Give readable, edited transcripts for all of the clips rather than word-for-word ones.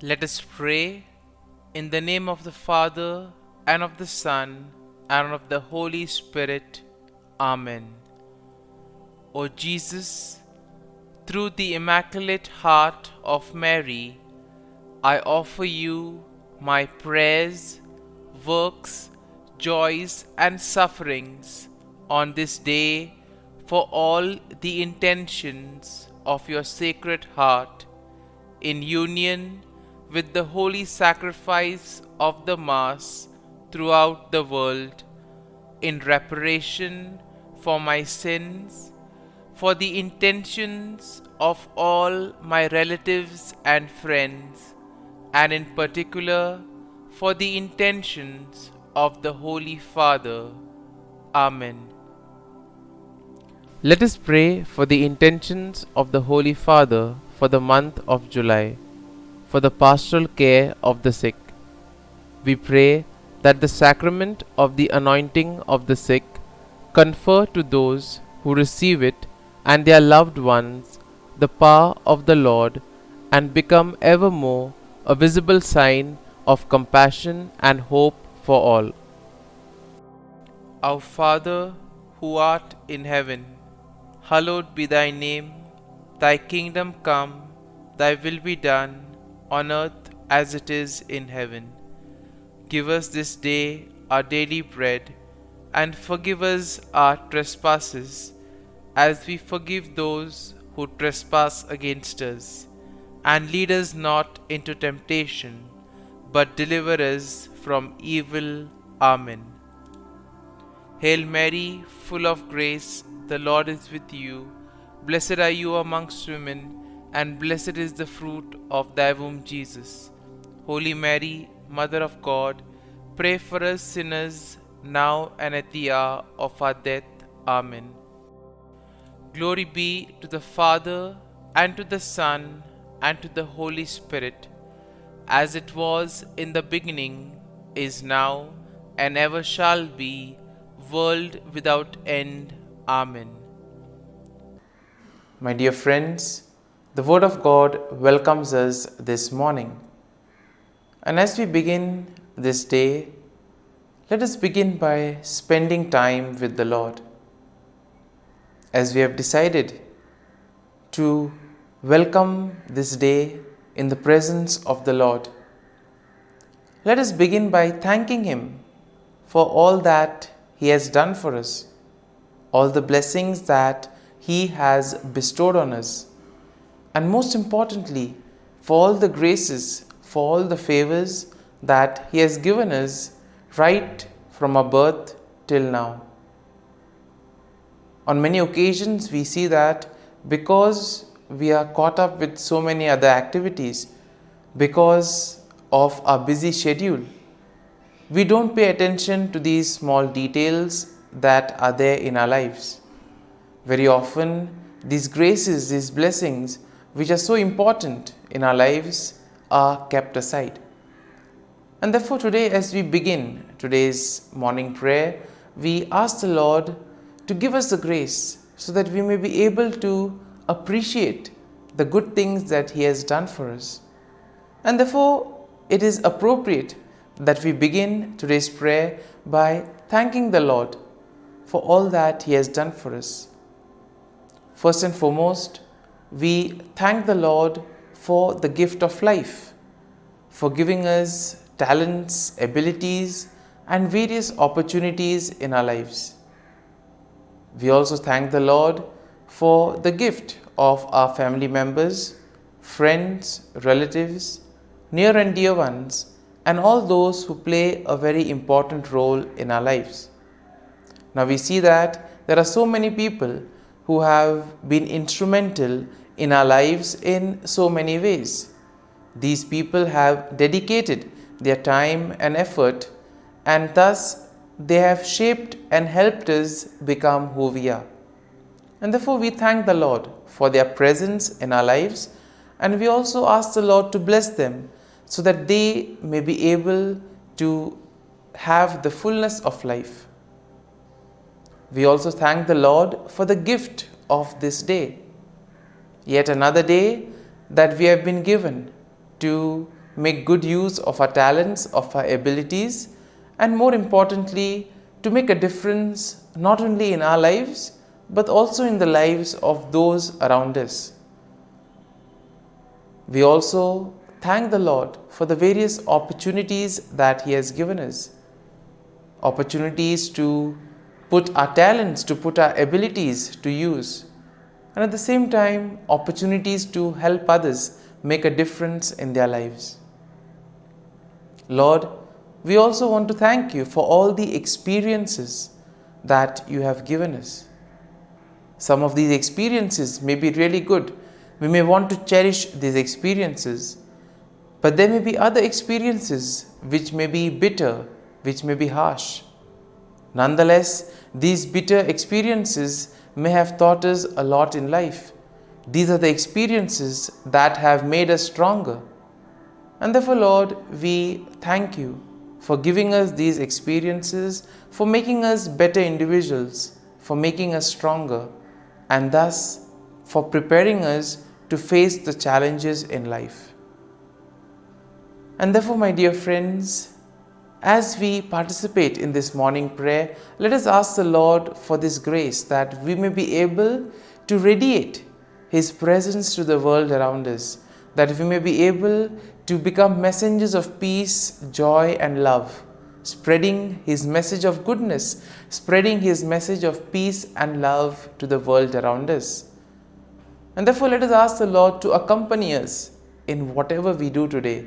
Let us pray in the name of the Father, and of the Son, and of the Holy Spirit. Amen. O Jesus, through the Immaculate Heart of Mary, I offer you my prayers, works, joys, and sufferings on this day for all the intentions of your Sacred Heart, in union with the holy sacrifice of the Mass throughout the world, in reparation for my sins, for the intentions of all my relatives and friends, and in particular for the intentions of the Holy Father. Amen. Let us pray for the intentions of the Holy Father for the month of July, for the pastoral care of the sick. We pray that the sacrament of the anointing of the sick confer to those who receive it and their loved ones the power of the Lord, and become evermore a visible sign of compassion and hope for all. Our Father, who art in heaven, hallowed be thy name. Thy kingdom come, thy will be done, on earth as it is in heaven. Give us this day our daily bread, and forgive us our trespasses, as we forgive those who trespass against us. And lead us not into temptation, but deliver us from evil. Amen. Hail Mary, full of grace, the Lord is with you. Blessed are you amongst women, and blessed is the fruit of thy womb, Jesus. Holy Mary, Mother of God, pray for us sinners, now and at the hour of our death. Amen. Glory be to the Father, and to the Son, and to the Holy Spirit, as it was in the beginning, is now, and ever shall be, world without end. Amen. My dear friends, the Word of God welcomes us this morning. And as we begin this day, let us begin by spending time with the Lord. As we have decided to welcome this day in the presence of the Lord, let us begin by thanking Him for all that He has done for us, all the blessings that He has bestowed on us, and most importantly, for all the graces, for all the favors that He has given us right from our birth till now. On many occasions, we see that because we are caught up with so many other activities, because of our busy schedule, we don't pay attention to these small details that are there in our lives. Very often, these graces, these blessings, which are so important in our lives, are kept aside. And therefore today, as we begin today's morning prayer, we ask the Lord to give us the grace so that we may be able to appreciate the good things that He has done for us. And therefore, it is appropriate that we begin today's prayer by thanking the Lord for all that He has done for us. First and foremost, we thank the Lord for the gift of life, for giving us talents, abilities, and various opportunities in our lives. We also thank the Lord for the gift of our family members, friends, relatives, near and dear ones, and all those who play a very important role in our lives. Now we see that there are so many people who have been instrumental in our lives in so many ways. These people have dedicated their time and effort, and thus they have shaped and helped us become who we are. And therefore we thank the Lord for their presence in our lives, and we also ask the Lord to bless them so that they may be able to have the fullness of life. We also thank the Lord for the gift of this day, yet another day that we have been given to make good use of our talents, of our abilities, and more importantly, to make a difference not only in our lives, but also in the lives of those around us. We also thank the Lord for the various opportunities that He has given us. Opportunities to put our talents, to put our abilities to use. And at the same time, opportunities to help others make a difference in their lives. Lord, we also want to thank You for all the experiences that You have given us. Some of these experiences may be really good. We may want to cherish these experiences, but there may be other experiences which may be bitter, which may be harsh. Nonetheless, these bitter experiences may have taught us a lot in life. These are the experiences that have made us stronger. And therefore, Lord, we thank You for giving us these experiences, for making us better individuals, for making us stronger, and thus for preparing us to face the challenges in life. And therefore, my dear friends, as we participate in this morning prayer, let us ask the Lord for this grace that we may be able to radiate His presence to the world around us, that we may be able to become messengers of peace, joy, and love, spreading His message of goodness, spreading His message of peace and love to the world around us. And therefore, let us ask the Lord to accompany us in whatever we do today,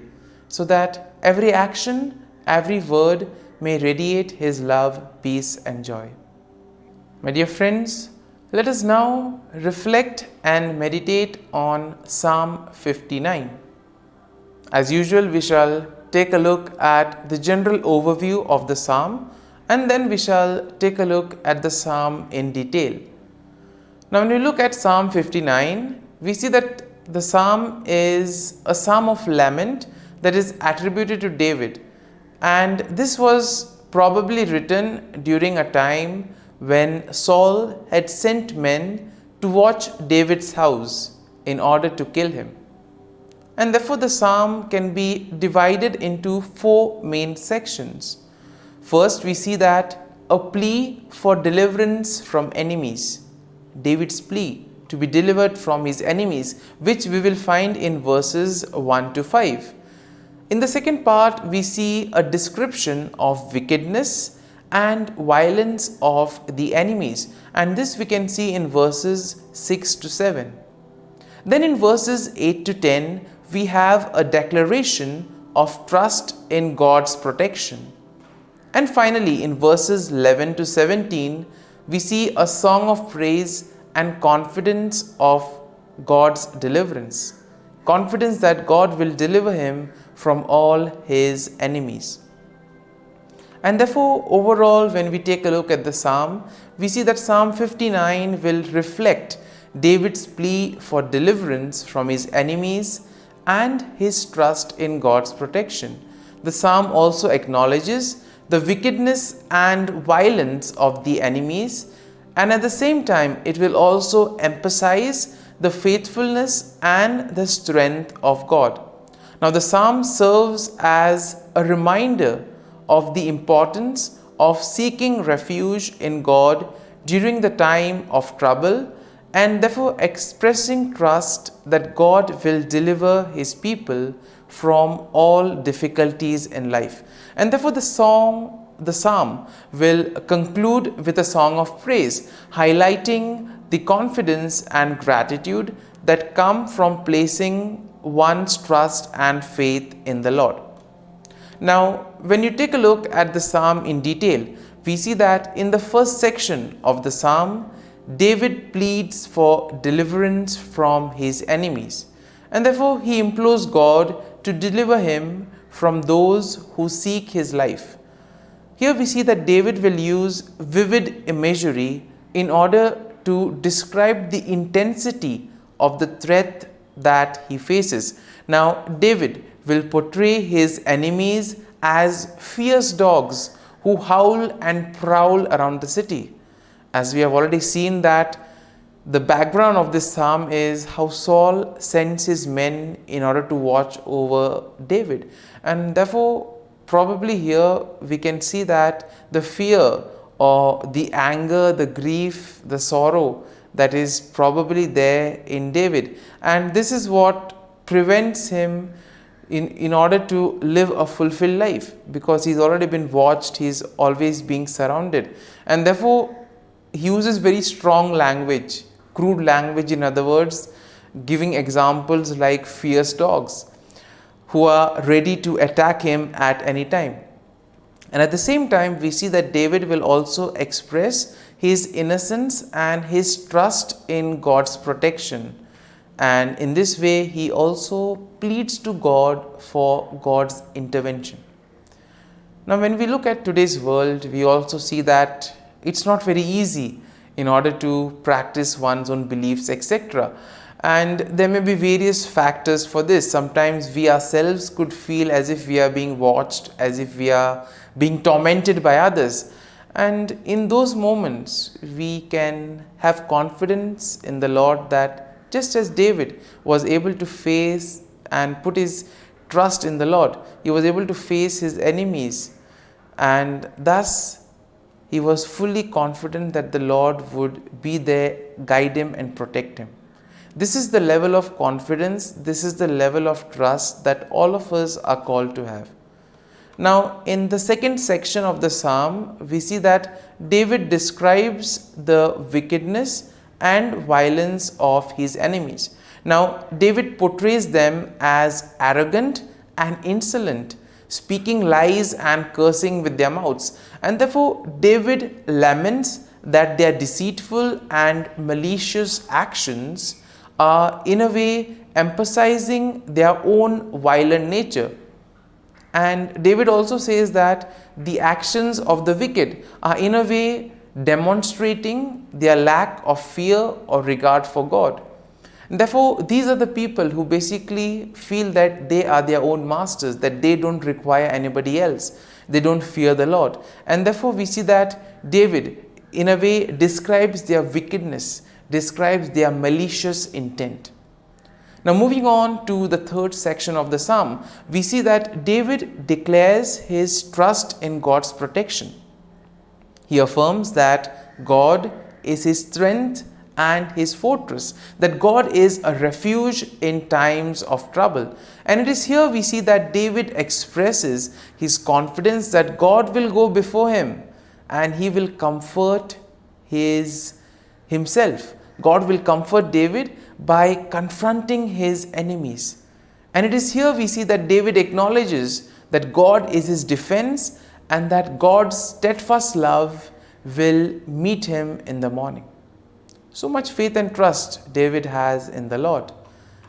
so that every action, every word may radiate His love, peace, and joy. My dear friends, let us now reflect and meditate on Psalm 59. As usual, we shall take a look at the general overview of the psalm, and then we shall take a look at the psalm in detail. Now, when we look at Psalm 59, we see that the psalm is a psalm of lament that is attributed to David. And this was probably written during a time when Saul had sent men to watch David's house in order to kill him. And therefore, the psalm can be divided into 4 main sections. First, we see that a plea for deliverance from enemies. David's plea to be delivered from his enemies, which we will find in verses 1 to 5. In the second part, we see a description of wickedness and violence of the enemies, and this we can see in verses 6 to 7. Then in verses 8 to 10, we have a declaration of trust in God's protection. And finally, in verses 11 to 17, we see a song of praise and confidence of God's deliverance. Confidence that God will deliver him from all his enemies. And therefore, overall, when we take a look at the psalm, we see that Psalm 59 will reflect David's plea for deliverance from his enemies and his trust in God's protection. The psalm also acknowledges the wickedness and violence of the enemies, and at the same time, it will also emphasize the faithfulness and the strength of God. Now, the psalm serves as a reminder of the importance of seeking refuge in God during the time of trouble, and therefore expressing trust that God will deliver His people from all difficulties in life. And therefore, the psalm will conclude with a song of praise, highlighting the confidence and gratitude that come from placing one's trust and faith in the Lord. Now, when you take a look at the psalm in detail, we see that in the first section of the psalm, David pleads for deliverance from his enemies, and therefore he implores God to deliver him from those who seek his life. Here we see that David will use vivid imagery in order to describe the intensity of the threat that he faces. Now, David will portray his enemies as fierce dogs who howl and prowl around the city. As we have already seen that The background of this psalm is how Saul sends his men in order to watch over David. And therefore, probably here we can see that the fear or the anger, the grief, the sorrow that is probably there in David. And this is what prevents him in order to live a fulfilled life, because he's already been watched, he's always being surrounded. And therefore, he uses very strong language, crude language, in other words, giving examples like fierce dogs who are ready to attack him at any time. And at the same time, we see that David will also express his innocence and his trust in God's protection. And in this way, he also pleads to God for God's intervention. Now, when we look at today's world, we also see that it's not very easy in order to practice one's own beliefs, etc. And there may be various factors for this. Sometimes we ourselves could feel as if we are being watched, as if we are being tormented by others. And in those moments, we can have confidence in the Lord that just as David was able to face and put his trust in the Lord, he was able to face his enemies, and thus he was fully confident that the Lord would be there, guide him and protect him. This is the level of confidence, this is the level of trust that all of us are called to have. Now, in the second section of the psalm, we see that David describes the wickedness and violence of his enemies. Now, David portrays them as arrogant and insolent, speaking lies and cursing with their mouths. And therefore, David laments that their deceitful and malicious actions are in a way emphasizing their own violent nature. And David also says that the actions of the wicked are in a way demonstrating their lack of fear or regard for God. And therefore, these are the people who basically feel that they are their own masters, that they don't require anybody else. They don't fear the Lord. And therefore, we see that David, in a way, describes their wickedness, describes their malicious intent. Now, moving on to the third section of the psalm, we see that David declares his trust in God's protection. He affirms that God is his strength and his fortress, that God is a refuge in times of trouble. And it is here we see that David expresses his confidence that God will go before him and he will comfort himself. God will comfort David by confronting his enemies. And it is here we see that David acknowledges that God is his defense and that God's steadfast love will meet him in the morning. So much faith and trust David has in the Lord.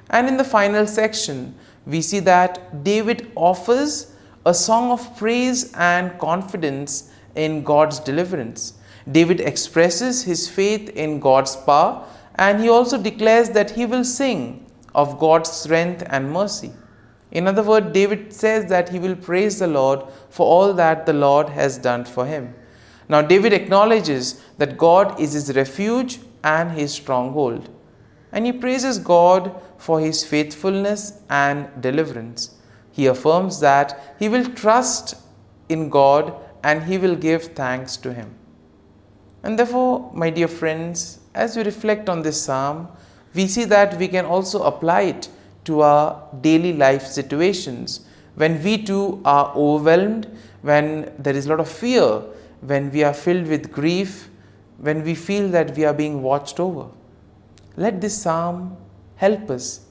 And in the final section, we see that David offers a song of praise and confidence in God's deliverance. David expresses his faith in God's power, and he also declares that he will sing of God's strength and mercy. In other words, David says that he will praise the Lord for all that the Lord has done for him. Now, David acknowledges that God is his refuge and his stronghold, and he praises God for his faithfulness and deliverance. He affirms that he will trust in God and he will give thanks to him. And therefore, my dear friends, as we reflect on this psalm, we see that we can also apply it to our daily life situations. When we too are overwhelmed, when there is a lot of fear, when we are filled with grief, when we feel that we are being watched over, let this psalm help us.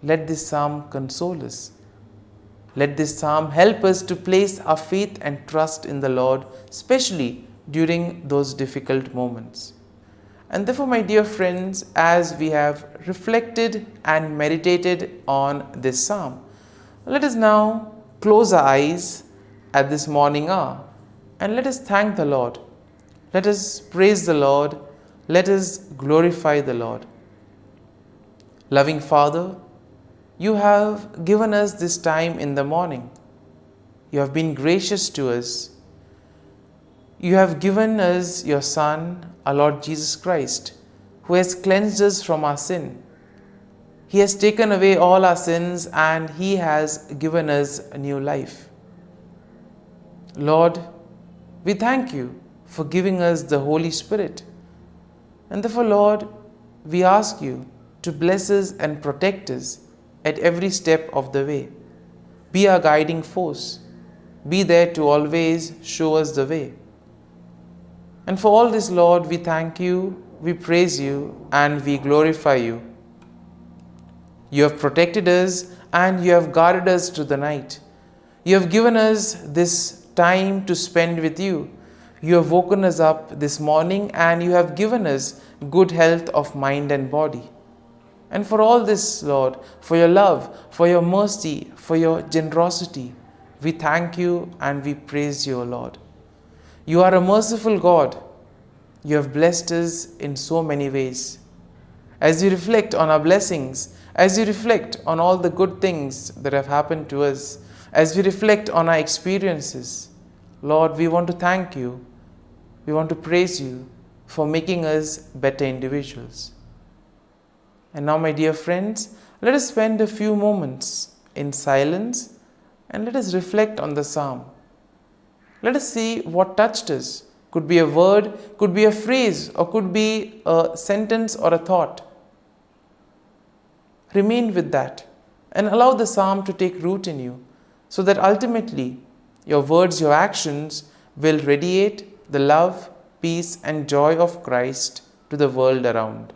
Let this psalm console us. Let this psalm help us to place our faith and trust in the Lord, especially during those difficult moments. And therefore, my dear friends, as we have reflected and meditated on this psalm, let us now close our eyes at this morning hour and let us thank the Lord. Let us praise the Lord. Let us glorify the Lord. Loving Father, you have given us this time in the morning. You have been gracious to us. You have given us your Son, our Lord Jesus Christ, who has cleansed us from our sin. He has taken away all our sins and He has given us a new life. Lord, we thank You for giving us the Holy Spirit. And therefore, Lord, we ask You to bless us and protect us at every step of the way. Be our guiding force. Be there to always show us the way. And for all this, Lord, we thank You, we praise You, and we glorify You. You have protected us and You have guarded us through the night. You have given us this time to spend with You. You have woken us up this morning and You have given us good health of mind and body. And for all this, Lord, for Your love, for Your mercy, for Your generosity, we thank You and we praise You, O Lord. You are a merciful God. You have blessed us in so many ways. As we reflect on our blessings, as we reflect on all the good things that have happened to us, as we reflect on our experiences, Lord, we want to thank You. We want to praise You for making us better individuals. And now, my dear friends, let us spend a few moments in silence and let us reflect on the psalm. Let us see what touched us. Could be a word, could be a phrase, or could be a sentence or a thought. Remain with that and allow the psalm to take root in you, so that ultimately your words, your actions will radiate the love, peace, and joy of Christ to the world around.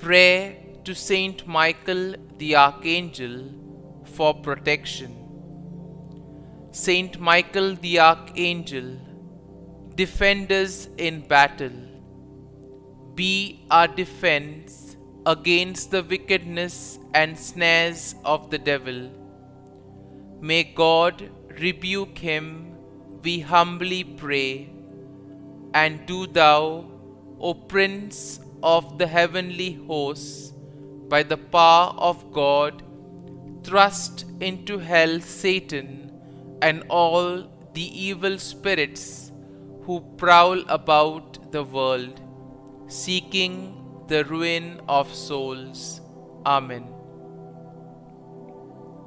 Prayer to Saint Michael the Archangel for protection. Saint Michael the Archangel, defend us in battle. Be our defense against the wickedness and snares of the devil. May God rebuke him, we humbly pray. And do Thou, O Prince of the heavenly hosts, by the power of God, thrust into hell Satan and all the evil spirits who prowl about the world, seeking the ruin of souls. Amen.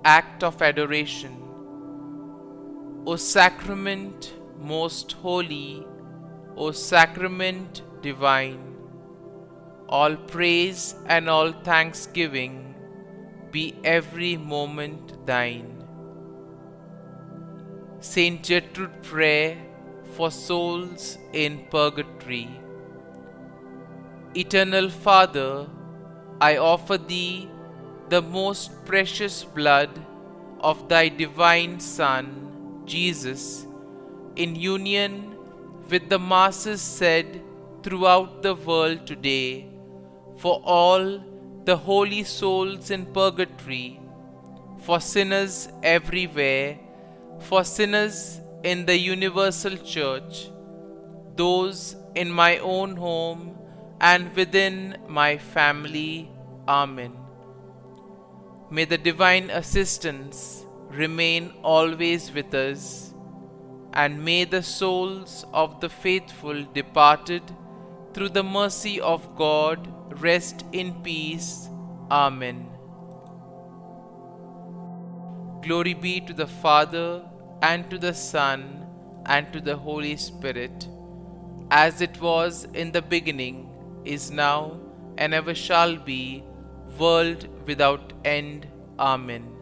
Act of Adoration. O Sacrament most holy, O Sacrament divine, all praise and all thanksgiving be every moment Thine. Saint Gertrude Prayer for souls in purgatory. Eternal Father, I offer Thee the most precious blood of Thy divine Son, Jesus, in union with the masses said throughout the world today, for all the holy souls in purgatory, for sinners everywhere, for sinners in the universal church, those in my own home and within my family. Amen. May the divine assistance remain always with us, and may the souls of the faithful departed through the mercy of God rest in peace. Amen. Glory be to the Father, and to the Son, and to the Holy Spirit, as it was in the beginning, is now, and ever shall be, world without end. Amen.